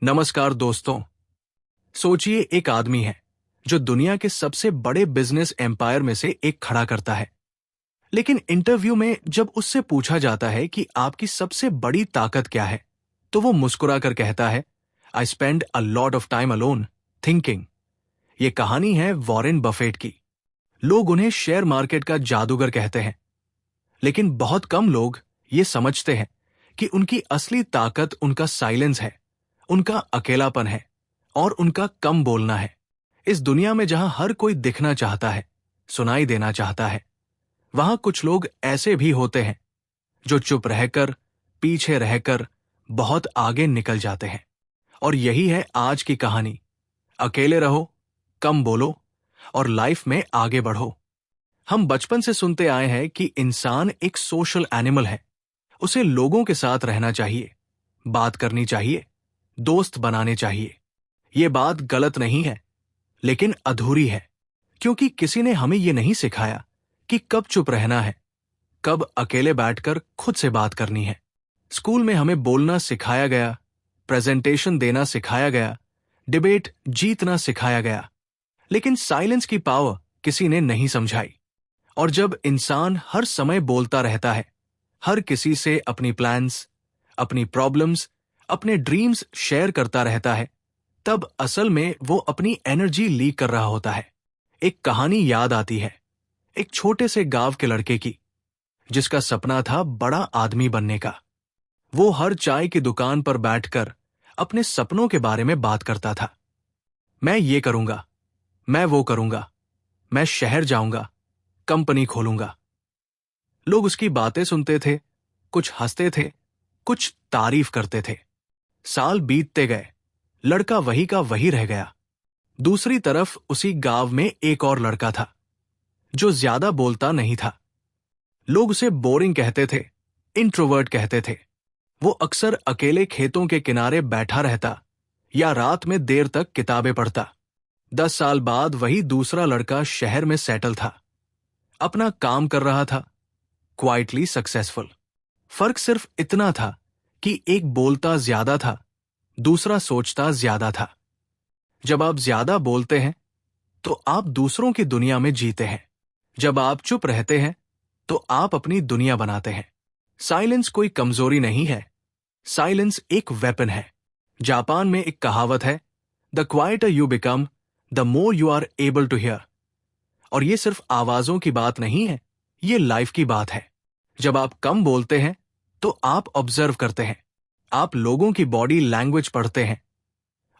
नमस्कार दोस्तों। सोचिए, एक आदमी है जो दुनिया के सबसे बड़े बिजनेस एम्पायर में से एक खड़ा करता है। लेकिन इंटरव्यू में जब उससे पूछा जाता है कि आपकी सबसे बड़ी ताकत क्या है, तो वो मुस्कुराकर कहता है, I spend a lot of time alone thinking. ये कहानी है वॉरेन बफेट की। लोग उन्हें शेयर मार्केट का जादूगर कहते हैं, लेकिन बहुत कम लोग ये समझते हैं कि उनकी असली ताकत उनका साइलेंस है, उनका अकेलापन है और उनका कम बोलना है। इस दुनिया में जहां हर कोई दिखना चाहता है, सुनाई देना चाहता है, वहां कुछ लोग ऐसे भी होते हैं जो चुप रहकर, पीछे रहकर बहुत आगे निकल जाते हैं। और यही है आज की कहानी। अकेले रहो, कम बोलो और लाइफ में आगे बढ़ो। हम बचपन से सुनते आए हैं कि इंसान एक सोशल एनिमल है। उसे लोगों के साथ रहना चाहिए, बात करनी चाहिए, दोस्त बनाने चाहिए। ये बात गलत नहीं है, लेकिन अधूरी है, क्योंकि किसी ने हमें ये नहीं सिखाया कि कब चुप रहना है, कब अकेले बैठकर खुद से बात करनी है। स्कूल में हमें बोलना सिखाया गया, प्रेजेंटेशन देना सिखाया गया, डिबेट जीतना सिखाया गया, लेकिन साइलेंस की पावर किसी ने नहीं समझाई। और जब इंसान हर समय बोलता रहता है, हर किसी से अपनी प्लान्स, अपनी प्रॉब्लम्स, अपने ड्रीम्स शेयर करता रहता है, तब असल में वो अपनी एनर्जी लीक कर रहा होता है। एक कहानी याद आती है, एक छोटे से गांव के लड़के की, जिसका सपना था बड़ा आदमी बनने का। वो हर चाय की दुकान पर बैठकर अपने सपनों के बारे में बात करता था। मैं ये करूंगा, मैं वो करूंगा, मैं शहर जाऊंगा, कंपनी खोलूंगा। लोग उसकी बातें सुनते थे, कुछ हंसते थे, कुछ तारीफ करते थे। साल बीतते गए, लड़का वही का वही रह गया। दूसरी तरफ उसी गांव में एक और लड़का था जो ज्यादा बोलता नहीं था। लोग उसे बोरिंग कहते थे, इंट्रोवर्ट कहते थे। वो अक्सर अकेले खेतों के किनारे बैठा रहता या रात में देर तक किताबें पढ़ता। 10 साल बाद वही दूसरा लड़का शहर में सेटल था, अपना काम कर रहा था, क्वाइटली सक्सेसफुल। फर्क सिर्फ इतना था कि एक बोलता ज्यादा था, दूसरा सोचता ज्यादा था। जब आप ज्यादा बोलते हैं तो आप दूसरों की दुनिया में जीते हैं। जब आप चुप रहते हैं तो आप अपनी दुनिया बनाते हैं। साइलेंस कोई कमजोरी नहीं है, साइलेंस एक वेपन है। जापान में एक कहावत है, the quieter you become the more you are able to hear. और ये सिर्फ आवाजों की बात नहीं है, ये लाइफ की बात है। जब आप कम बोलते हैं तो आप ऑब्जर्व करते हैं, आप लोगों की बॉडी लैंग्वेज पढ़ते हैं,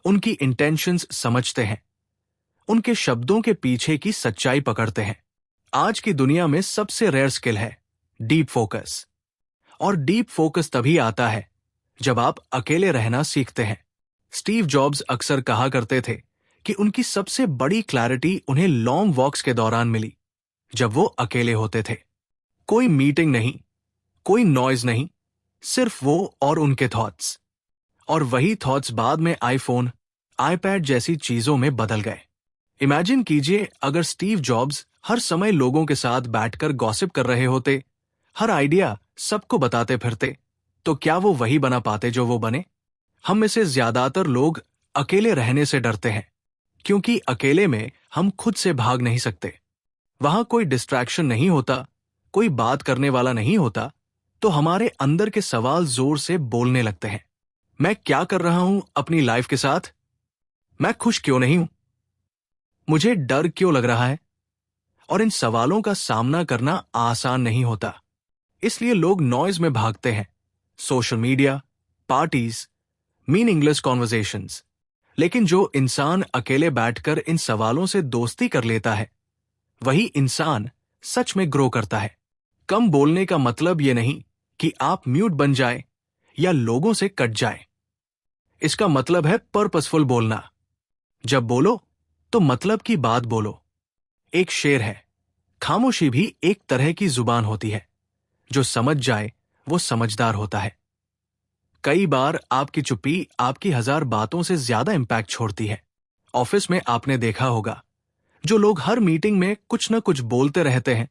उनकी इंटेंशंस समझते हैं, उनके शब्दों के पीछे की सच्चाई पकड़ते हैं। आज की दुनिया में सबसे रेयर स्किल है डीप फोकस। और डीप फोकस तभी आता है जब आप अकेले रहना सीखते हैं। स्टीव जॉब्स अक्सर कहा करते थे कि उनकी सबसे बड़ी क्लैरिटी उन्हें लॉन्ग वॉक्स के दौरान मिली, जब वो अकेले होते थे। कोई मीटिंग नहीं, कोई नॉइज नहीं, सिर्फ वो और उनके थॉट्स। और वही थॉट्स बाद में आईफोन, आईपैड जैसी चीजों में बदल गए। इमेजिन कीजिए, अगर स्टीव जॉब्स हर समय लोगों के साथ बैठकर गॉसिप कर रहे होते, हर आइडिया सबको बताते फिरते, तो क्या वो वही बना पाते जो वो बने? हम में से ज्यादातर लोग अकेले रहने से डरते हैं, क्योंकि अकेले में हम खुद से भाग नहीं सकते। वहां कोई डिस्ट्रैक्शन नहीं होता, कोई बात करने वाला नहीं होता, तो हमारे अंदर के सवाल जोर से बोलने लगते हैं। मैं क्या कर रहा हूं अपनी लाइफ के साथ? मैं खुश क्यों नहीं हूं? मुझे डर क्यों लग रहा है? और इन सवालों का सामना करना आसान नहीं होता। इसलिए लोग नॉइज में भागते हैं, social media, parties, meaningless conversations. लेकिन जो इंसान अकेले बैठकर इन सवालों से दोस्ती कर लेता है, वही इंसान सच में ग्रो करता है। कम बोलने का मतलब ये नहीं कि आप म्यूट बन जाए या लोगों से कट जाए। इसका मतलब है पर्पसफुल बोलना। जब बोलो तो मतलब की बात बोलो। एक शेर है, खामोशी भी एक तरह की जुबान होती है, जो समझ जाए वो समझदार होता है। कई बार आपकी चुप्पी आपकी 1000 बातों से ज्यादा इंपैक्ट छोड़ती है। ऑफिस में आपने देखा होगा, जो लोग हर मीटिंग में कुछ न कुछ बोलते रहते हैं,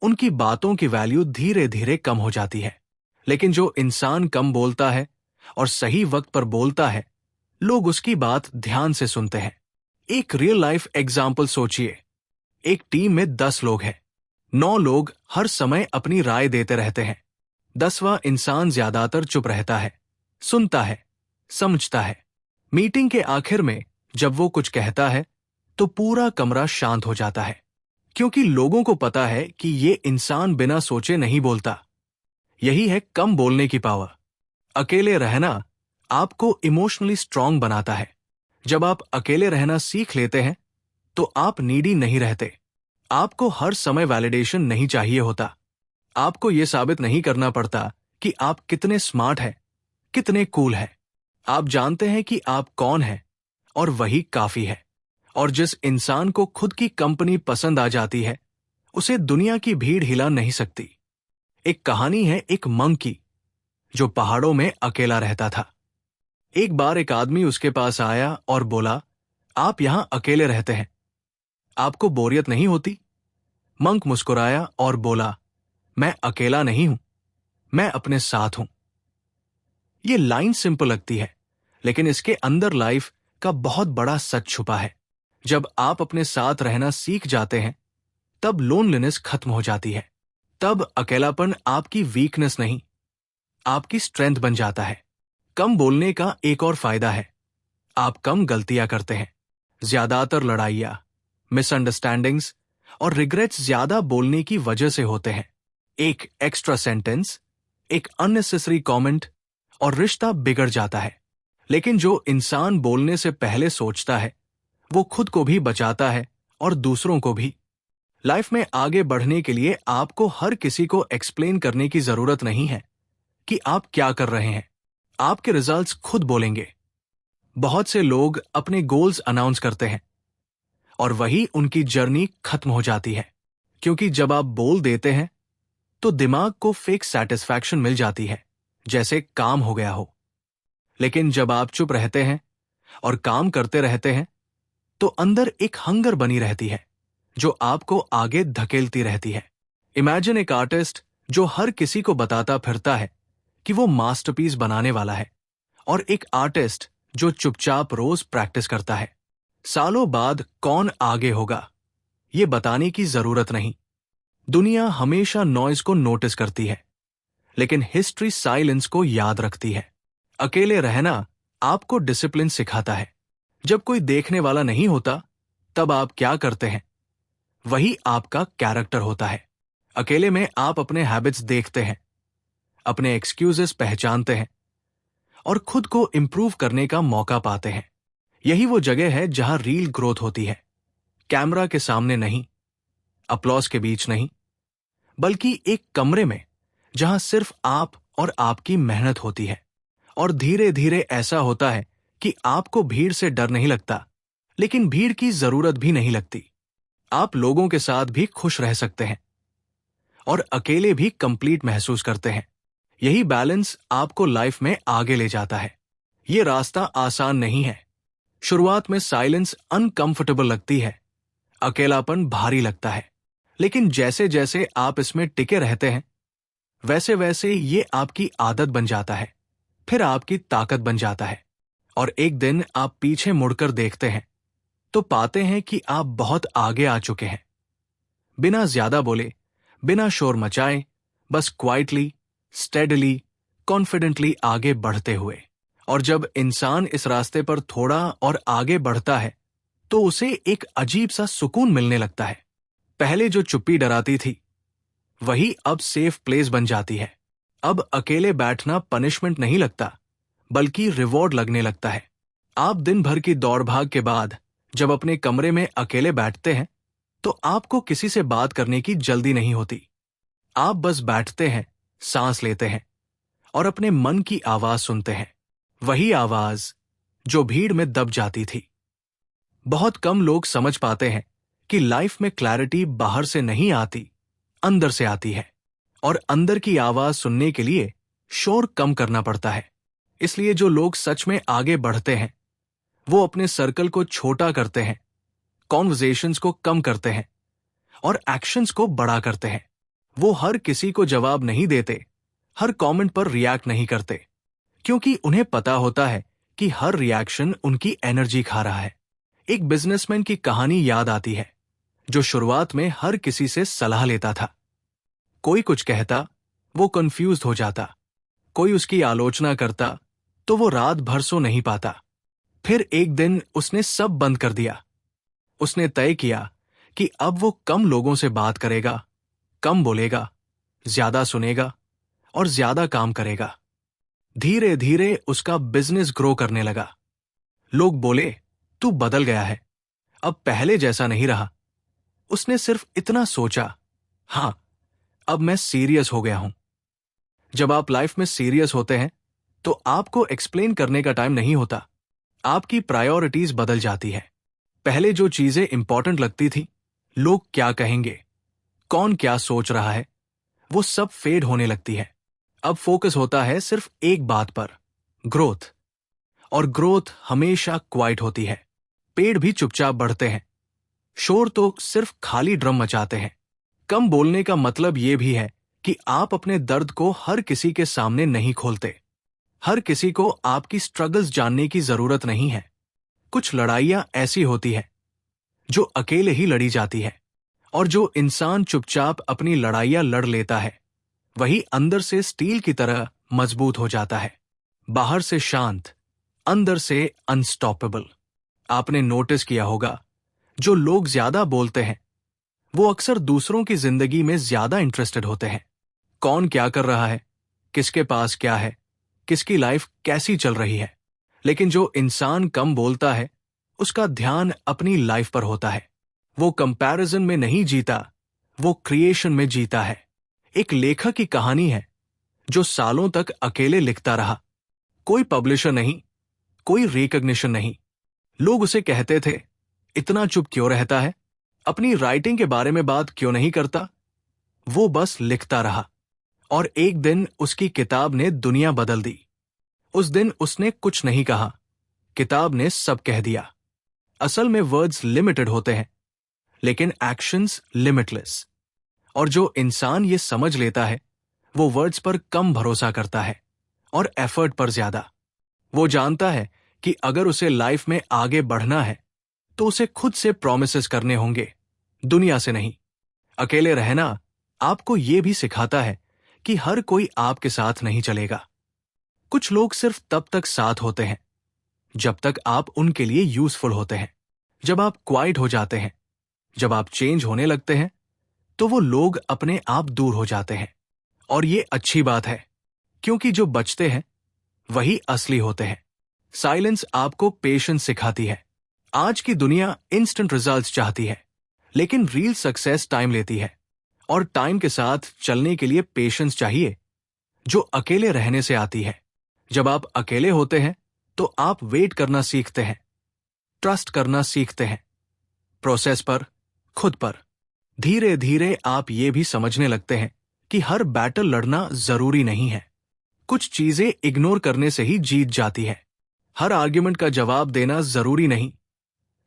उनकी बातों की वैल्यू धीरे धीरे कम हो जाती है। लेकिन जो इंसान कम बोलता है और सही वक्त पर बोलता है, लोग उसकी बात ध्यान से सुनते हैं। एक रियल लाइफ एग्जाम्पल सोचिए। एक टीम में 10 लोग हैं। 9 लोग हर समय अपनी राय देते रहते हैं। 10वां इंसान ज्यादातर चुप रहता है, सुनता है, समझता है। मीटिंग के आखिर में जब वो कुछ कहता है तो पूरा कमरा शांत हो जाता है, क्योंकि लोगों को पता है कि ये इंसान बिना सोचे नहीं बोलता। यही है कम बोलने की पावर। अकेले रहना आपको इमोशनली स्ट्रांग बनाता है। जब आप अकेले रहना सीख लेते हैं तो आप नीडी नहीं रहते। आपको हर समय वैलिडेशन नहीं चाहिए होता। आपको यह साबित नहीं करना पड़ता कि आप कितने स्मार्ट हैं, कितने कूल हैं। आप जानते हैं कि आप कौन हैं और वही काफी है। और जिस इंसान को खुद की कंपनी पसंद आ जाती है, उसे दुनिया की भीड़ हिला नहीं सकती। एक कहानी है एक मंक की, जो पहाड़ों में अकेला रहता था। एक बार एक आदमी उसके पास आया और बोला, आप यहां अकेले रहते हैं, आपको बोरियत नहीं होती? मंक मुस्कुराया और बोला, मैं अकेला नहीं हूं, मैं अपने साथ हूं। ये लाइन सिंपल लगती है, लेकिन इसके अंदर लाइफ का बहुत बड़ा सच छुपा है। जब आप अपने साथ रहना सीख जाते हैं, तब लोनलीनेस खत्म हो जाती है। तब अकेलापन आपकी वीकनेस नहीं, आपकी स्ट्रेंथ बन जाता है। कम बोलने का एक और फायदा है, आप कम गलतियां करते हैं। ज्यादातर लड़ाइयां, मिसअंडरस्टैंडिंग्स और रिग्रेट्स ज्यादा बोलने की वजह से होते हैं। एक एक्स्ट्रा सेंटेंस, एक अननेसेसरी कमेंट और रिश्ता बिगड़ जाता है। लेकिन जो इंसान बोलने से पहले सोचता है, वो खुद को भी बचाता है और दूसरों को भी। लाइफ में आगे बढ़ने के लिए आपको हर किसी को एक्सप्लेन करने की जरूरत नहीं है कि आप क्या कर रहे हैं। आपके रिजल्ट्स खुद बोलेंगे। बहुत से लोग अपने गोल्स अनाउंस करते हैं और वही उनकी जर्नी खत्म हो जाती है, क्योंकि जब आप बोल देते हैं तो दिमाग को फेक सेटिस्फैक्शन मिल जाती है, जैसे काम हो गया हो। लेकिन जब आप चुप रहते हैं और काम करते रहते हैं तो अंदर एक हंगर बनी रहती है जो आपको आगे धकेलती रहती है। इमेजिन एक आर्टिस्ट जो हर किसी को बताता फिरता है कि वो मास्टरपीस बनाने वाला है, और एक आर्टिस्ट जो चुपचाप रोज प्रैक्टिस करता है। सालों बाद कौन आगे होगा, ये बताने की जरूरत नहीं। दुनिया हमेशा नॉइज को नोटिस करती है, लेकिन हिस्ट्री साइलेंस को याद रखती है। अकेले रहना आपको डिसिप्लिन सिखाता है। जब कोई देखने वाला नहीं होता, तब आप क्या करते हैं, वही आपका कैरेक्टर होता है। अकेले में आप अपने हैबिट्स देखते हैं, अपने एक्सक्यूजेस पहचानते हैं और खुद को इंप्रूव करने का मौका पाते हैं। यही वो जगह है जहां रियल ग्रोथ होती है। कैमरा के सामने नहीं, अपलॉज के बीच नहीं, बल्कि एक कमरे में जहां सिर्फ आप और आपकी मेहनत होती है। और धीरे धीरे ऐसा होता है कि आपको भीड़ से डर नहीं लगता, लेकिन भीड़ की जरूरत भी नहीं लगती। आप लोगों के साथ भी खुश रह सकते हैं और अकेले भी कंप्लीट महसूस करते हैं। यही बैलेंस आपको लाइफ में आगे ले जाता है। ये रास्ता आसान नहीं है। शुरुआत में साइलेंस अनकंफर्टेबल लगती है, अकेलापन भारी लगता है, लेकिन जैसे जैसे आप इसमें टिके रहते हैं, वैसे वैसे ये आपकी आदत बन जाता है, फिर आपकी ताकत बन जाता है। और एक दिन आप पीछे मुड़कर देखते हैं तो पाते हैं कि आप बहुत आगे आ चुके हैं। बिना ज्यादा बोले, बिना शोर मचाए, बस क्वाइटली, स्टेडली, कॉन्फिडेंटली आगे बढ़ते हुए। और जब इंसान इस रास्ते पर थोड़ा और आगे बढ़ता है तो उसे एक अजीब सा सुकून मिलने लगता है। पहले जो चुप्पी डराती थी, वही अब सेफ प्लेस बन जाती है। अब अकेले बैठना पनिशमेंट नहीं लगता, बल्कि रिवॉर्ड लगने लगता है। आप दिन भर की दौड़ भाग के बाद जब अपने कमरे में अकेले बैठते हैं तो आपको किसी से बात करने की जल्दी नहीं होती। आप बस बैठते हैं, सांस लेते हैं और अपने मन की आवाज सुनते हैं। वही आवाज जो भीड़ में दब जाती थी। बहुत कम लोग समझ पाते हैं कि लाइफ में क्लैरिटी बाहर से नहीं आती, अंदर से आती है। और अंदर की आवाज सुनने के लिए शोर कम करना पड़ता है। इसलिए जो लोग सच में आगे बढ़ते हैं, वो अपने सर्कल को छोटा करते हैं, कॉन्वर्सेशंस को कम करते हैं और एक्शंस को बड़ा करते हैं। वो हर किसी को जवाब नहीं देते, हर कमेंट पर रिएक्ट नहीं करते, क्योंकि उन्हें पता होता है कि हर रिएक्शन उनकी एनर्जी खा रहा है। एक बिजनेसमैन की कहानी याद आती है, जो शुरुआत में हर किसी से सलाह लेता था। कोई कुछ कहता, वो कंफ्यूज हो जाता। कोई उसकी आलोचना करता, तो वो रात भर सो नहीं पाता। फिर एक दिन उसने सब बंद कर दिया। उसने तय किया कि अब वो कम लोगों से बात करेगा, कम बोलेगा, ज्यादा सुनेगा और ज्यादा काम करेगा। धीरे धीरे उसका बिजनेस ग्रो करने लगा। लोग बोले, तू बदल गया है, अब पहले जैसा नहीं रहा। उसने सिर्फ इतना सोचा, हाँ, अब मैं सीरियस हो गया हूं। जब आप लाइफ में सीरियस होते हैं तो आपको एक्सप्लेन करने का टाइम नहीं होता। आपकी प्रायोरिटीज बदल जाती है। पहले जो चीजें इंपॉर्टेंट लगती थी, लोग क्या कहेंगे, कौन क्या सोच रहा है, वो सब फेड होने लगती है। अब फोकस होता है सिर्फ एक बात पर, ग्रोथ। और ग्रोथ हमेशा क्वाइट होती है। पेड़ भी चुपचाप बढ़ते हैं। शोर तो सिर्फ खाली ड्रम मचाते हैं। कम बोलने का मतलब यह भी है कि आप अपने दर्द को हर किसी के सामने नहीं खोलते। हर किसी को आपकी स्ट्रगल्स जानने की जरूरत नहीं है। कुछ लड़ाइयां ऐसी होती है जो अकेले ही लड़ी जाती है, और जो इंसान चुपचाप अपनी लड़ाइयां लड़ लेता है, वही अंदर से स्टील की तरह मजबूत हो जाता है। बाहर से शांत, अंदर से अनस्टॉपेबल। आपने नोटिस किया होगा, जो लोग ज्यादा बोलते हैं वो अक्सर दूसरों की जिंदगी में ज्यादा इंटरेस्टेड होते हैं। कौन क्या कर रहा है, किसके पास क्या है, किसकी लाइफ कैसी चल रही है। लेकिन जो इंसान कम बोलता है, उसका ध्यान अपनी लाइफ पर होता है। वो कंपैरिजन में नहीं जीता, वो क्रिएशन में जीता है। एक लेखक की कहानी है जो सालों तक अकेले लिखता रहा। कोई पब्लिशर नहीं, कोई रिकॉग्निशन नहीं। लोग उसे कहते थे, इतना चुप क्यों रहता है, अपनी राइटिंग के बारे में बात क्यों नहीं करता। वो बस लिखता रहा, और एक दिन उसकी किताब ने दुनिया बदल दी। उस दिन उसने कुछ नहीं कहा, किताब ने सब कह दिया। असल में वर्ड्स लिमिटेड होते हैं, लेकिन एक्शंस लिमिटलेस। और जो इंसान ये समझ लेता है, वो वर्ड्स पर कम भरोसा करता है और एफर्ट पर ज्यादा। वो जानता है कि अगर उसे लाइफ में आगे बढ़ना है तो उसे खुद से प्रॉमिसेस करने होंगे, दुनिया से नहीं। अकेले रहना आपको ये भी सिखाता है कि हर कोई आपके साथ नहीं चलेगा। कुछ लोग सिर्फ तब तक साथ होते हैं जब तक आप उनके लिए यूजफुल होते हैं। जब आप क्वाइट हो जाते हैं, जब आप चेंज होने लगते हैं, तो वो लोग अपने आप दूर हो जाते हैं। और ये अच्छी बात है, क्योंकि जो बचते हैं वही असली होते हैं। साइलेंस आपको पेशेंस सिखाती है। आज की दुनिया इंस्टेंट रिजल्ट्स चाहती है, लेकिन रियल सक्सेस टाइम लेती है। और टाइम के साथ चलने के लिए पेशेंस चाहिए, जो अकेले रहने से आती है। जब आप अकेले होते हैं तो आप वेट करना सीखते हैं, ट्रस्ट करना सीखते हैं, प्रोसेस पर, खुद पर। धीरे धीरे आप ये भी समझने लगते हैं कि हर बैटल लड़ना जरूरी नहीं है। कुछ चीजें इग्नोर करने से ही जीत जाती है। हर आर्ग्यूमेंट का जवाब देना जरूरी नहीं।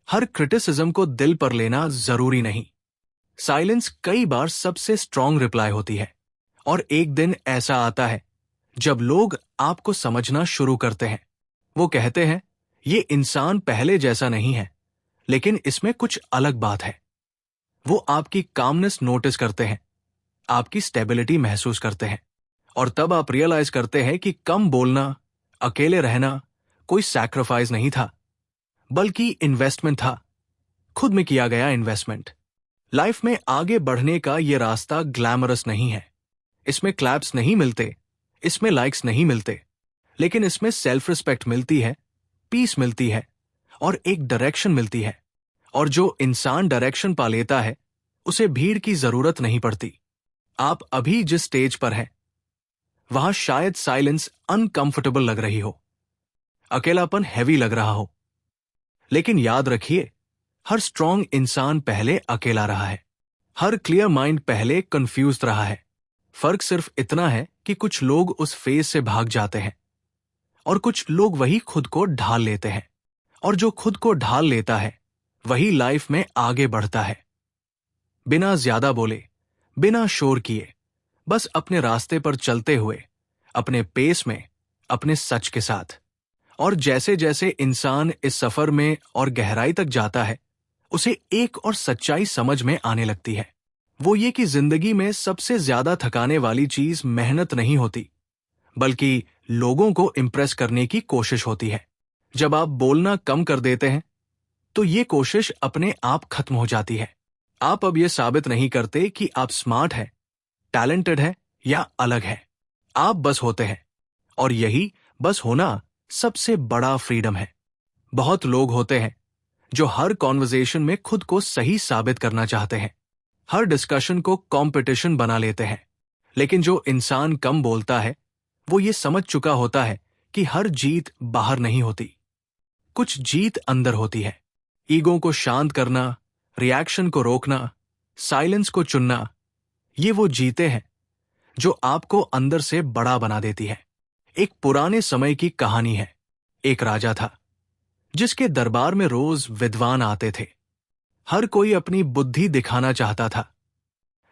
हर क्रिटिसिज्म को दिल पर लेना जरूरी नहीं। साइलेंस कई बार सबसे स्ट्रांग रिप्लाई होती है। और एक दिन ऐसा आता है जब लोग आपको समझना शुरू करते हैं। वो कहते हैं, ये इंसान पहले जैसा नहीं है, लेकिन इसमें कुछ अलग बात है। वो आपकी कामनेस नोटिस करते हैं, आपकी स्टेबिलिटी महसूस करते हैं। और तब आप रियलाइज करते हैं कि कम बोलना, अकेले रहना कोई सैक्रिफाइस नहीं था, बल्कि इन्वेस्टमेंट था, खुद में किया गया इन्वेस्टमेंट। लाइफ में आगे बढ़ने का ये रास्ता ग्लैमरस नहीं है। इसमें क्लैप्स नहीं मिलते, इसमें लाइक्स नहीं मिलते, लेकिन इसमें सेल्फ रिस्पेक्ट मिलती है, पीस मिलती है, और एक डायरेक्शन मिलती है। और जो इंसान डायरेक्शन पा लेता है, उसे भीड़ की जरूरत नहीं पड़ती। आप अभी जिस स्टेज पर हैं, वहां शायद साइलेंस अनकंफर्टेबल लग रही हो, अकेलापन हैवी लग रहा हो, लेकिन याद रखिए, हर स्ट्रांग इंसान पहले अकेला रहा है। हर क्लियर माइंड पहले कंफ्यूज्ड रहा है। फर्क सिर्फ इतना है कि कुछ लोग उस फेज से भाग जाते हैं, और कुछ लोग वही खुद को ढाल लेते हैं। और जो खुद को ढाल लेता है, वही लाइफ में आगे बढ़ता है। बिना ज्यादा बोले, बिना शोर किए, बस अपने रास्ते पर चलते हुए, अपने पेस में, अपने सच के साथ। और जैसे जैसे इंसान इस सफर में और गहराई तक जाता है, उसे एक और सच्चाई समझ में आने लगती है। वो ये कि जिंदगी में सबसे ज्यादा थकाने वाली चीज मेहनत नहीं होती, बल्कि लोगों को इम्प्रेस करने की कोशिश होती है। जब आप बोलना कम कर देते हैं, तो ये कोशिश अपने आप खत्म हो जाती है। आप अब ये साबित नहीं करते कि आप स्मार्ट हैं, टैलेंटेड हैं या अलग हैं। आप बस होते हैं, और यही बस होना सबसे बड़ा फ्रीडम है। बहुत लोग होते हैं जो हर कॉन्वर्सेशन में खुद को सही साबित करना चाहते हैं, हर डिस्कशन को कंपटीशन बना लेते हैं। लेकिन जो इंसान कम बोलता है, वो ये समझ चुका होता है कि हर जीत बाहर नहीं होती, कुछ जीत अंदर होती है। ईगो को शांत करना, रिएक्शन को रोकना, साइलेंस को चुनना, ये वो जीते हैं जो आपको अंदर से बड़ा बना देती है। एक पुराने समय की कहानी है। एक राजा था जिसके दरबार में रोज विद्वान आते थे। हर कोई अपनी बुद्धि दिखाना चाहता था,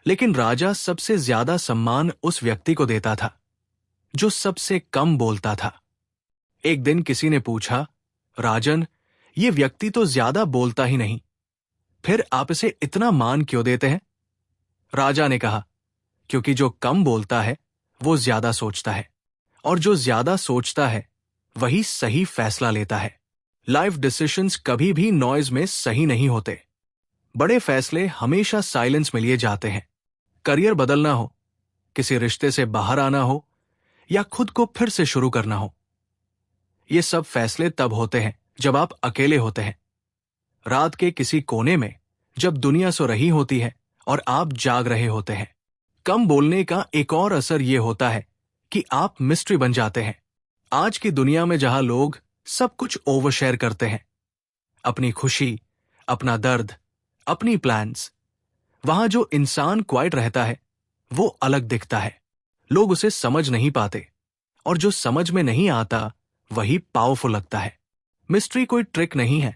लेकिन राजा सबसे ज्यादा सम्मान उस व्यक्ति को देता था जो सबसे कम बोलता था। एक दिन किसी ने पूछा, राजन, ये व्यक्ति तो ज्यादा बोलता ही नहीं, फिर आप इसे इतना मान क्यों देते हैं? राजा ने कहा, क्योंकि जो कम बोलता है वो ज्यादा सोचता है, और जो ज्यादा सोचता है वही सही फैसला लेता है। लाइफ डिसीजंस कभी भी नॉइज में सही नहीं होते। बड़े फैसले हमेशा साइलेंस में लिए जाते हैं। करियर बदलना हो, किसी रिश्ते से बाहर आना हो, या खुद को फिर से शुरू करना हो, ये सब फैसले तब होते हैं जब आप अकेले होते हैं। रात के किसी कोने में, जब दुनिया सो रही होती है और आप जाग रहे होते हैं। कम बोलने का एक और असर ये होता है कि आप मिस्ट्री बन जाते हैं। आज की दुनिया में जहां लोग सब कुछ ओवरशेयर करते हैं, अपनी खुशी, अपना दर्द, अपनी प्लान्स, वहां जो इंसान क्वाइट रहता है वो अलग दिखता है। लोग उसे समझ नहीं पाते, और जो समझ में नहीं आता वही पावरफुल लगता है। मिस्ट्री कोई ट्रिक नहीं है,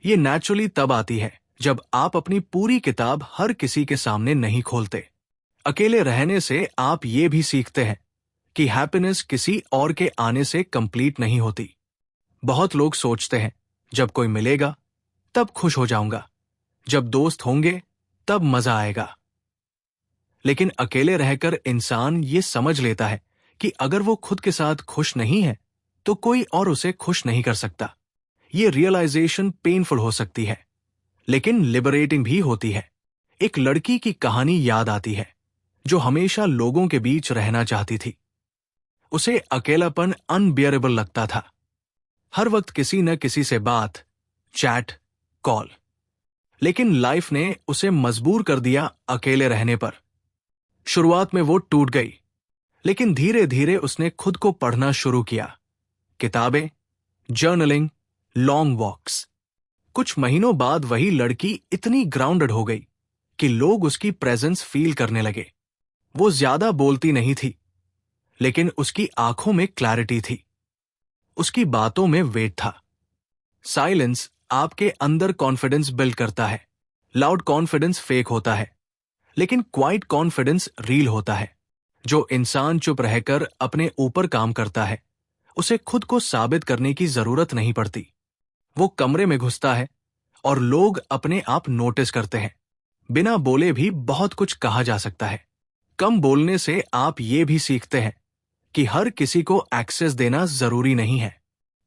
ये नेचुरली तब आती है जब आप अपनी पूरी किताब हर किसी के सामने नहीं खोलते। अकेले रहने से आप ये भी सीखते हैं कि हैप्पीनेस किसी और के आने से कंप्लीट नहीं होती। बहुत लोग सोचते हैं, जब कोई मिलेगा तब खुश हो जाऊंगा, जब दोस्त होंगे तब मजा आएगा। लेकिन अकेले रहकर इंसान ये समझ लेता है कि अगर वो खुद के साथ खुश नहीं है तो कोई और उसे खुश नहीं कर सकता। ये रियलाइजेशन पेनफुल हो सकती है, लेकिन लिबरेटिंग भी होती है। एक लड़की की कहानी याद आती है जो हमेशा लोगों के बीच रहना चाहती थी। उसे अकेलापन अनबियरेबल लगता था। हर वक्त किसी न किसी से बात, चैट, कॉल। लेकिन लाइफ ने उसे मजबूर कर दिया अकेले रहने पर। शुरुआत में वो टूट गई, लेकिन धीरे धीरे उसने खुद को पढ़ना शुरू किया। किताबें, जर्नलिंग, लॉन्ग वॉक्स। कुछ महीनों बाद वही लड़की इतनी ग्राउंडेड हो गई कि लोग उसकी प्रेजेंस फील करने लगे। वो ज्यादा बोलती नहीं थी, लेकिन उसकी आंखों में क्लैरिटी थी, उसकी बातों में वेट था। साइलेंस आपके अंदर कॉन्फिडेंस बिल्ड करता है। लाउड कॉन्फिडेंस फेक होता है, लेकिन क्वाइट कॉन्फिडेंस रियल होता है। जो इंसान चुप रहकर अपने ऊपर काम करता है, उसे खुद को साबित करने की जरूरत नहीं पड़ती। वो कमरे में घुसता है और लोग अपने आप नोटिस करते हैं। बिना बोले भी बहुत कुछ कहा जा सकता है। कम बोलने से आप ये भी सीखते हैं कि हर किसी को एक्सेस देना जरूरी नहीं है।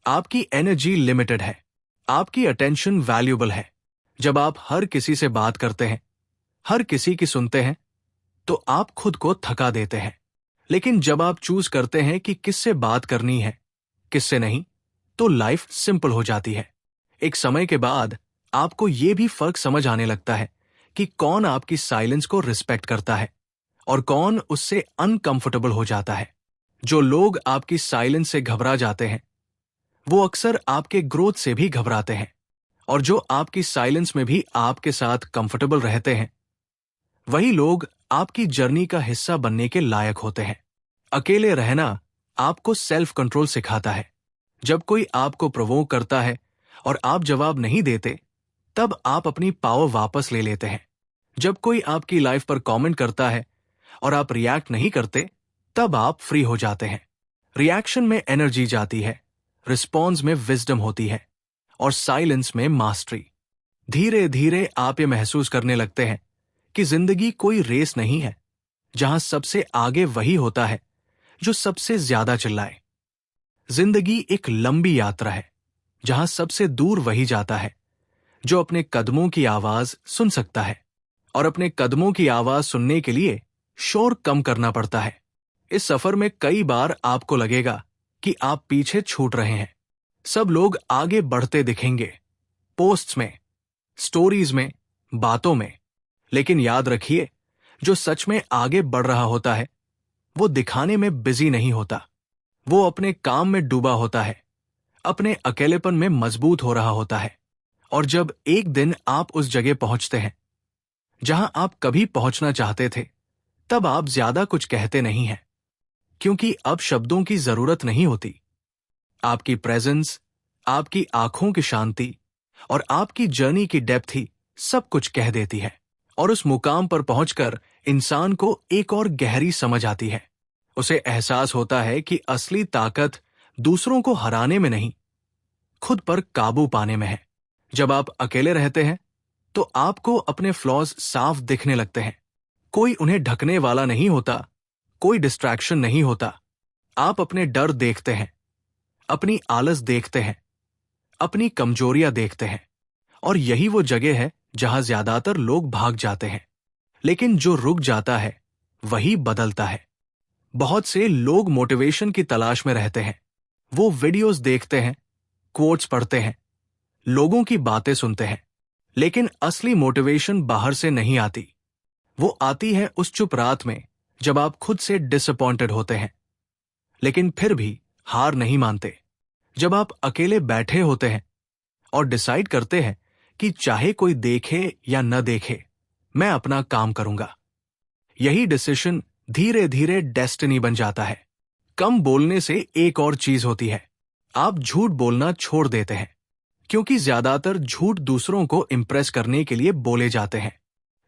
आपकी एनर्जी लिमिटेड है, आपकी अटेंशन वैल्यूएबल है। जब आप हर किसी से बात करते हैं, हर किसी की सुनते हैं, तो आप खुद को थका देते हैं। लेकिन जब आप चूज करते हैं कि किससे बात करनी है, किससे नहीं, तो लाइफ सिंपल हो जाती है। एक समय के बाद आपको यह भी फर्क समझ आने लगता है कि कौन आपकी साइलेंस को रिस्पेक्ट करता है और कौन उससे अनकंफर्टेबल हो जाता है। जो लोग आपकी साइलेंस से घबरा जाते हैं, वो अक्सर आपके ग्रोथ से भी घबराते हैं, और जो आपकी साइलेंस में भी आपके साथ कंफर्टेबल रहते हैं, वही लोग आपकी जर्नी का हिस्सा बनने के लायक होते हैं। अकेले रहना आपको सेल्फ कंट्रोल सिखाता है। जब कोई आपको प्रोवोक करता है और आप जवाब नहीं देते, तब आप अपनी पावर वापस ले लेते हैं। जब कोई आपकी लाइफ पर कमेंट करता है और आप रिएक्ट नहीं करते, तब आप फ्री हो जाते हैं। रिएक्शन में एनर्जी जाती है, रिस्पॉन्स में विजडम होती है और साइलेंस में मास्टरी। धीरे धीरे आप ये महसूस करने लगते हैं कि जिंदगी कोई रेस नहीं है जहां सबसे आगे वही होता है जो सबसे ज्यादा चिल्लाए। जिंदगी एक लंबी यात्रा है जहां सबसे दूर वही जाता है जो अपने कदमों की आवाज सुन सकता है, और अपने कदमों की आवाज सुनने के लिए शोर कम करना पड़ता है। इस सफर में कई बार आपको लगेगा कि आप पीछे छूट रहे हैं। सब लोग आगे बढ़ते दिखेंगे, पोस्ट्स में, स्टोरीज में, बातों में। लेकिन याद रखिए, जो सच में आगे बढ़ रहा होता है वो दिखाने में बिजी नहीं होता। वो अपने काम में डूबा होता है, अपने अकेलेपन में मजबूत हो रहा होता है। और जब एक दिन आप उस जगह पहुंचते हैं जहां आप कभी पहुंचना चाहते थे, तब आप ज्यादा कुछ कहते नहीं हैं, क्योंकि अब शब्दों की जरूरत नहीं होती। आपकी प्रेजेंस, आपकी आंखों की शांति और आपकी जर्नी की डेप्थ ही सब कुछ कह देती है। और उस मुकाम पर पहुंचकर इंसान को एक और गहरी समझ आती है। उसे एहसास होता है कि असली ताकत दूसरों को हराने में नहीं, खुद पर काबू पाने में है। जब आप अकेले रहते हैं तो आपको अपने फ्लॉज साफ दिखने लगते हैं। कोई उन्हें ढकने वाला नहीं होता, कोई डिस्ट्रैक्शन नहीं होता। आप अपने डर देखते हैं, अपनी आलस देखते हैं, अपनी कमजोरियां देखते हैं। और यही वो जगह है जहां ज्यादातर लोग भाग जाते हैं, लेकिन जो रुक जाता है वही बदलता है। बहुत से लोग मोटिवेशन की तलाश में रहते हैं। वो वीडियोस देखते हैं, कोट्स पढ़ते हैं, लोगों की बातें सुनते हैं, लेकिन असली मोटिवेशन बाहर से नहीं आती। वो आती है उस चुप रात में जब आप खुद से डिसअपॉइंटेड होते हैं, लेकिन फिर भी हार नहीं मानते। जब आप अकेले बैठे होते हैं और डिसाइड करते हैं कि चाहे कोई देखे या न देखे, मैं अपना काम करूंगा। यही डिसीजन धीरे धीरे डेस्टिनी बन जाता है। कम बोलने से एक और चीज होती है, आप झूठ बोलना छोड़ देते हैं, क्योंकि ज्यादातर झूठ दूसरों को इंप्रेस करने के लिए बोले जाते हैं।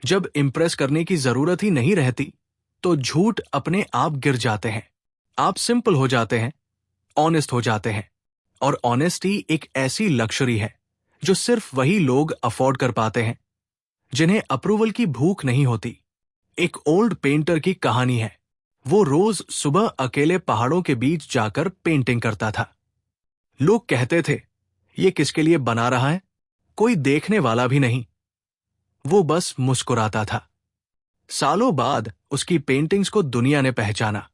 जब इंप्रेस करने की जरूरत ही नहीं रहती तो झूठ अपने आप गिर जाते हैं। आप सिंपल हो जाते हैं, ऑनेस्ट हो जाते हैं। और ऑनेस्टी एक ऐसी लक्जरी है जो सिर्फ वही लोग अफोर्ड कर पाते हैं जिन्हें अप्रूवल की भूख नहीं होती। एक ओल्ड पेंटर की कहानी है। वो रोज सुबह अकेले पहाड़ों के बीच जाकर पेंटिंग करता था। लोग कहते थे, ये किसके लिए बना रहा है, कोई देखने वाला भी नहीं। वो बस मुस्कुराता था। सालों बाद उसकी पेंटिंग्स को दुनिया ने पहचाना।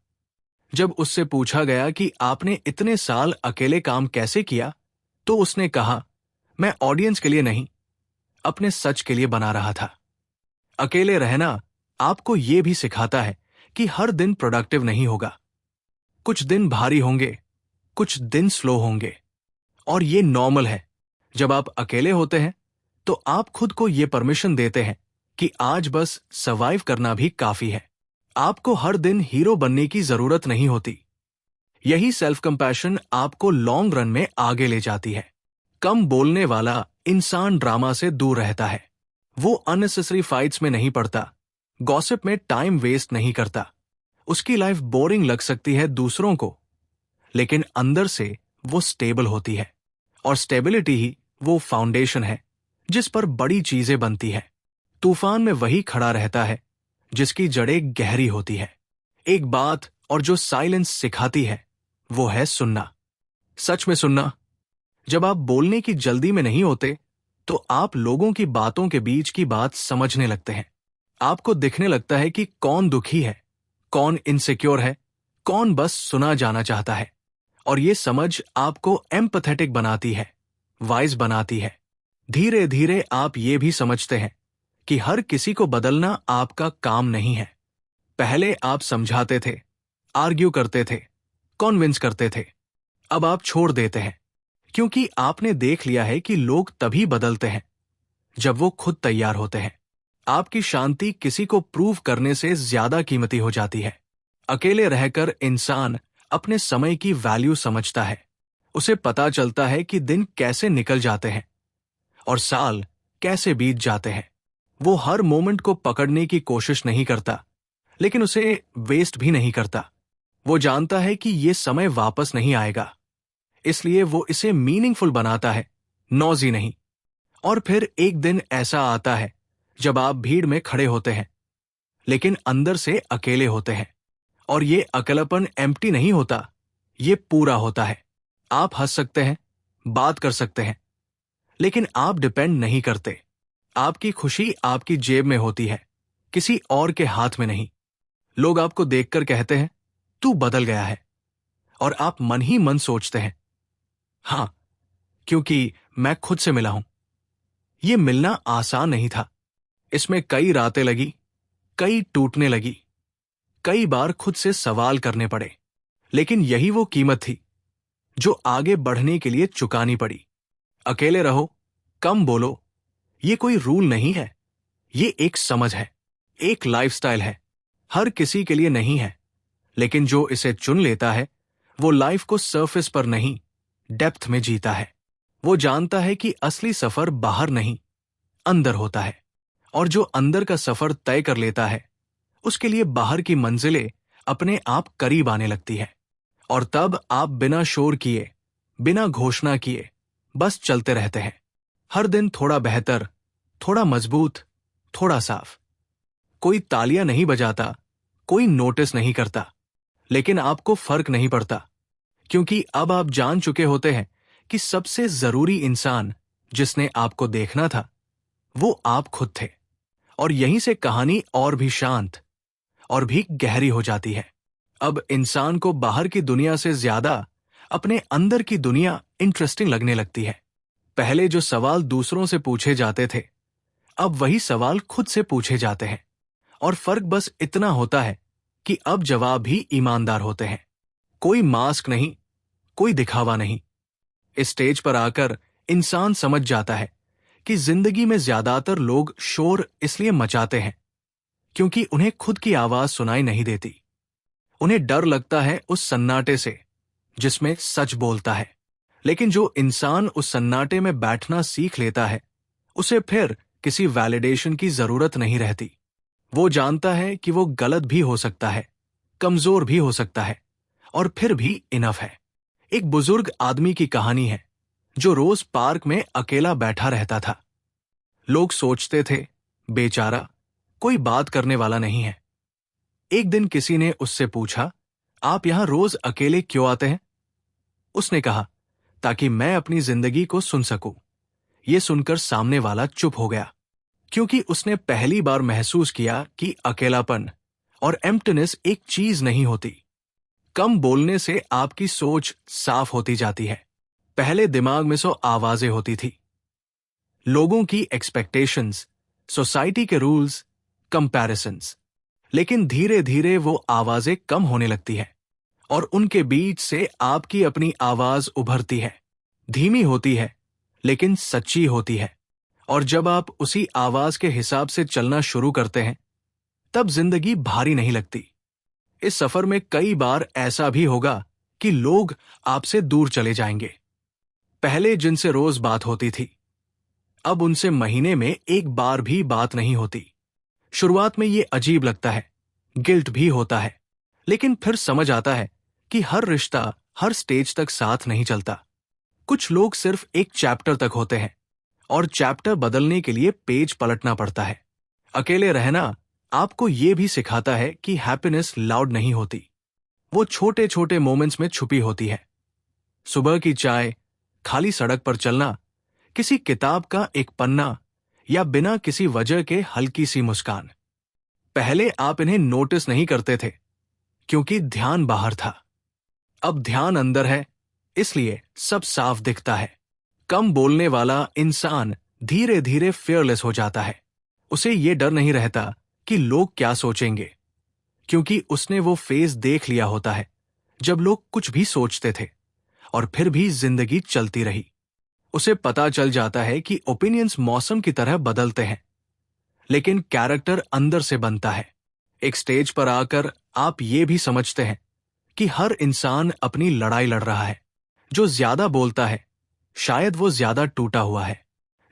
जब उससे पूछा गया कि आपने इतने साल अकेले काम कैसे किया, तो उसने कहा, मैं ऑडियंस के लिए नहीं, अपने सच के लिए बना रहा था। अकेले रहना आपको यह भी सिखाता है कि हर दिन प्रोडक्टिव नहीं होगा। कुछ दिन भारी होंगे, कुछ दिन स्लो होंगे, और ये नॉर्मल है। जब आप अकेले होते हैं तो आप खुद को ये परमिशन देते हैं कि आज बस सर्वाइव करना भी काफी है। आपको हर दिन हीरो बनने की जरूरत नहीं होती। यही सेल्फ कंपैशन आपको लॉन्ग रन में आगे ले जाती है। कम बोलने वाला इंसान ड्रामा से दूर रहता है। वो अननेसेसरी फाइट्स में नहीं पड़ता, गॉसिप में टाइम वेस्ट नहीं करता। उसकी लाइफ बोरिंग लग सकती है दूसरों को, लेकिन अंदर से वो स्टेबल होती है। और स्टेबिलिटी ही वो फाउंडेशन है जिस पर बड़ी चीजें बनती है। तूफान में वही खड़ा रहता है जिसकी जड़ें गहरी होती है। एक बात और जो साइलेंस सिखाती है वो है सुनना। सच में सुनना। जब आप बोलने की जल्दी में नहीं होते तो आप लोगों की बातों के बीच की बात समझने लगते हैं। आपको दिखने लगता है कि कौन दुखी है, कौन इनसिक्योर है, कौन बस सुना जाना चाहता है। और ये समझ आपको एम्पैथेटिक बनाती है, वाइज बनाती है। धीरे धीरे आप ये भी समझते हैं कि हर किसी को बदलना आपका काम नहीं है। पहले आप समझाते थे, आर्ग्यू करते थे, कॉन्विंस करते थे। अब आप छोड़ देते हैं, क्योंकि आपने देख लिया है कि लोग तभी बदलते हैं जब वो खुद तैयार होते हैं। आपकी शांति किसी को प्रूव करने से ज्यादा कीमती हो जाती है। अकेले रहकर इंसान अपने समय की वैल्यू समझता है। उसे पता चलता है कि दिन कैसे निकल जाते हैं और साल कैसे बीत जाते हैं। वो हर मोमेंट को पकड़ने की कोशिश नहीं करता, लेकिन उसे वेस्ट भी नहीं करता। वो जानता है कि ये समय वापस नहीं आएगा, इसलिए वो इसे मीनिंगफुल बनाता है, नॉजी नहीं। और फिर एक दिन ऐसा आता है जब आप भीड़ में खड़े होते हैं, लेकिन अंदर से अकेले होते हैं। और ये अकेलापन एम्प्टी नहीं होता, ये पूरा होता है। आप हंस सकते हैं, बात कर सकते हैं, लेकिन आप डिपेंड नहीं करते। आपकी खुशी आपकी जेब में होती है, किसी और के हाथ में नहीं। लोग आपको देखकर कहते हैं, तू बदल गया है। और आप मन ही मन सोचते हैं, हां, क्योंकि मैं खुद से मिला हूं। ये मिलना आसान नहीं था। इसमें कई रातें लगी, कई टूटने लगी, कई बार खुद से सवाल करने पड़े। लेकिन यही वो कीमत थी जो आगे बढ़ने के लिए चुकानी पड़ी। अकेले रहो, कम बोलो, ये कोई रूल नहीं है, ये एक समझ है, एक लाइफस्टाइल है। हर किसी के लिए नहीं है, लेकिन जो इसे चुन लेता है वो लाइफ को सरफेस पर नहीं, डेप्थ में जीता है। वो जानता है कि असली सफर बाहर नहीं, अंदर होता है। और जो अंदर का सफर तय कर लेता है, उसके लिए बाहर की मंजिलें अपने आप करीब आने लगती है। और तब आप बिना शोर किए, बिना घोषणा किए, बस चलते रहते हैं। हर दिन थोड़ा बेहतर, थोड़ा मजबूत, थोड़ा साफ। कोई तालियां नहीं बजाता, कोई नोटिस नहीं करता, लेकिन आपको फर्क नहीं पड़ता, क्योंकि अब आप जान चुके होते हैं कि सबसे जरूरी इंसान जिसने आपको देखना था, वो आप खुद थे। और यहीं से कहानी और भी शांत और भी गहरी हो जाती है। अब इंसान को बाहर की दुनिया से ज्यादा अपने अंदर की दुनिया इंटरेस्टिंग लगने लगती है। पहले जो सवाल दूसरों से पूछे जाते थे, अब वही सवाल खुद से पूछे जाते हैं। और फर्क बस इतना होता है कि अब जवाब भी ईमानदार होते हैं। कोई मास्क नहीं, कोई दिखावा नहीं। इस स्टेज पर आकर इंसान समझ जाता है कि जिंदगी में ज्यादातर लोग शोर इसलिए मचाते हैं क्योंकि उन्हें खुद की आवाज सुनाई नहीं देती। उन्हें डर लगता है उस सन्नाटे से जिसमें सच बोलता है। लेकिन जो इंसान उस सन्नाटे में बैठना सीख लेता है, उसे फिर किसी वैलिडेशन की जरूरत नहीं रहती। वो जानता है कि वो गलत भी हो सकता है, कमजोर भी हो सकता है, और फिर भी इनफ है। एक बुजुर्ग आदमी की कहानी है जो रोज पार्क में अकेला बैठा रहता था। लोग सोचते थे, बेचारा, कोई बात करने वाला नहीं है। एक दिन किसी ने उससे पूछा, आप यहां रोज अकेले क्यों आते हैं? उसने कहा, ताकि मैं अपनी जिंदगी को सुन सकूं। यह सुनकर सामने वाला चुप हो गया, क्योंकि उसने पहली बार महसूस किया कि अकेलापन और एम्प्टीनेस एक चीज नहीं होती। कम बोलने से आपकी सोच साफ होती जाती है। पहले दिमाग में 100 आवाजें होती थी, लोगों की एक्सपेक्टेशंस, सोसाइटी के रूल्स, कंपैरिजंस। लेकिन धीरे धीरे वो आवाजें कम होने लगती है और उनके बीच से आपकी अपनी आवाज उभरती है। धीमी होती है, लेकिन सच्ची होती है। और जब आप उसी आवाज के हिसाब से चलना शुरू करते हैं, तब जिंदगी भारी नहीं लगती। इस सफर में कई बार ऐसा भी होगा कि लोग आपसे दूर चले जाएंगे। पहले जिनसे रोज बात होती थी, अब उनसे महीने में एक बार भी बात नहीं होती। शुरुआत में ये अजीब लगता है, गिल्ट भी होता है, लेकिन फिर समझ आता है कि हर रिश्ता हर स्टेज तक साथ नहीं चलता। कुछ लोग सिर्फ एक चैप्टर तक होते हैं और चैप्टर बदलने के लिए पेज पलटना पड़ता है। अकेले रहना आपको ये भी सिखाता है कि हैप्पीनेस लाउड नहीं होती, वो छोटे छोटे मोमेंट्स में छुपी होती है। सुबह की चाय, खाली सड़क पर चलना, किसी किताब का एक पन्ना, या बिना किसी वजह के हल्की सी मुस्कान। पहले आप इन्हें नोटिस नहीं करते थे क्योंकि ध्यान बाहर था। अब ध्यान अंदर है, इसलिए सब साफ दिखता है। कम बोलने वाला इंसान धीरे धीरे फियरलेस हो जाता है। उसे ये डर नहीं रहता कि लोग क्या सोचेंगे, क्योंकि उसने वो फेज देख लिया होता है जब लोग कुछ भी सोचते थे और फिर भी जिंदगी चलती रही। उसे पता चल जाता है कि ओपिनियंस मौसम की तरह बदलते हैं, लेकिन कैरेक्टर अंदर से बनता है। एक स्टेज पर आकर आप ये भी समझते हैं कि हर इंसान अपनी लड़ाई लड़ रहा है। जो ज्यादा बोलता है, शायद वो ज्यादा टूटा हुआ है।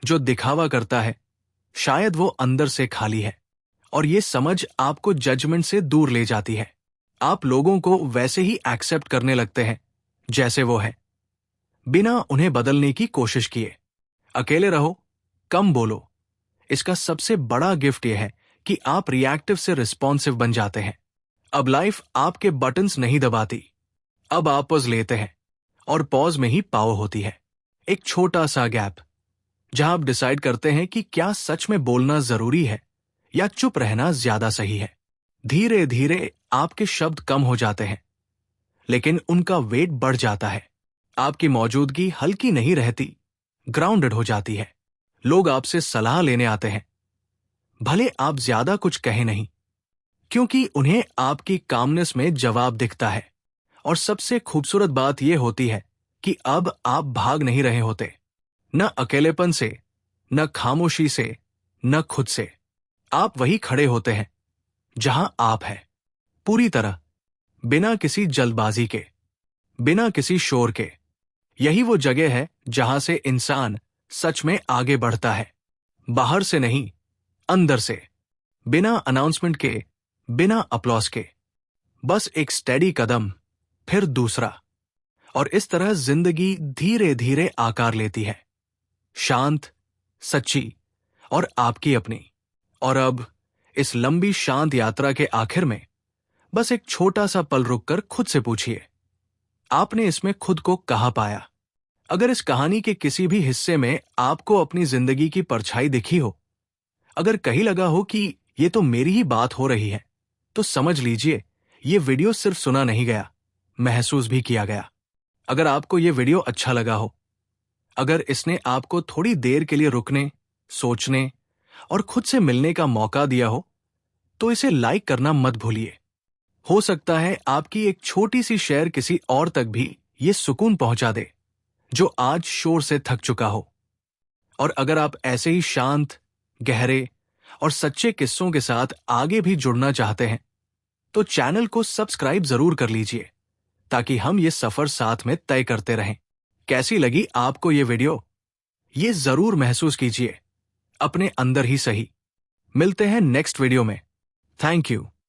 जो दिखावा करता है, शायद वो अंदर से खाली है। और ये समझ आपको जजमेंट से दूर ले जाती है। आप लोगों को वैसे ही एक्सेप्ट करने लगते हैं जैसे वो है, बिना उन्हें बदलने की कोशिश किए। अकेले रहो, कम बोलो। इसका सबसे बड़ा गिफ्ट यह है कि आप रिएक्टिव से रिस्पॉन्सिव बन जाते हैं। अब लाइफ आपके बटन्स नहीं दबाती, अब आप पॉज लेते हैं, और पॉज में ही पावर होती है। एक छोटा सा गैप जहां आप डिसाइड करते हैं कि क्या सच में बोलना जरूरी है या चुप रहना ज्यादा सही है। धीरे धीरे आपके शब्द कम हो जाते हैं, लेकिन उनका वेट बढ़ जाता है। आपकी मौजूदगी हल्की नहीं रहती, ग्राउंडेड हो जाती है। लोग आपसे सलाह लेने आते हैं, भले आप ज्यादा कुछ कहें नहीं, क्योंकि उन्हें आपकी कामनेस में जवाब दिखता है। और सबसे खूबसूरत बात यह होती है कि अब आप भाग नहीं रहे होते, न अकेलेपन से, न खामोशी से, न खुद से। आप वही खड़े होते हैं जहां आप हैं, पूरी तरह, बिना किसी जल्दबाजी के, बिना किसी शोर के। यही वो जगह है जहां से इंसान सच में आगे बढ़ता है, बाहर से नहीं, अंदर से, बिना अनाउंसमेंट के, बिना अप्लॉस के। बस एक स्टेडी कदम, फिर दूसरा, और इस तरह जिंदगी धीरे धीरे आकार लेती है, शांत, सच्ची, और आपकी अपनी। और अब इस लंबी शांत यात्रा के आखिर में बस एक छोटा सा पल रुककर खुद से पूछिए, आपने इसमें खुद को कहाँ पाया? अगर इस कहानी के किसी भी हिस्से में आपको अपनी जिंदगी की परछाई दिखी हो, अगर कहीं लगा हो कि ये तो मेरी ही बात हो रही है, तो समझ लीजिए ये वीडियो सिर्फ सुना नहीं गया, महसूस भी किया गया। अगर आपको ये वीडियो अच्छा लगा हो, अगर इसने आपको थोड़ी देर के लिए रुकने, सोचने और खुद से मिलने का मौका दिया हो, तो इसे लाइक करना मत भूलिए। हो सकता है आपकी एक छोटी सी शेयर किसी और तक भी ये सुकून पहुंचा दे जो आज शोर से थक चुका हो। और अगर आप ऐसे ही शांत, गहरे और सच्चे किस्सों के साथ आगे भी जुड़ना चाहते हैं, तो चैनल को सब्सक्राइब जरूर कर लीजिए, ताकि हम ये सफर साथ में तय करते रहें। कैसी लगी आपको ये वीडियो? ये जरूर महसूस कीजिए, अपने अंदर ही सही। मिलते हैं नेक्स्ट वीडियो में। Thank you.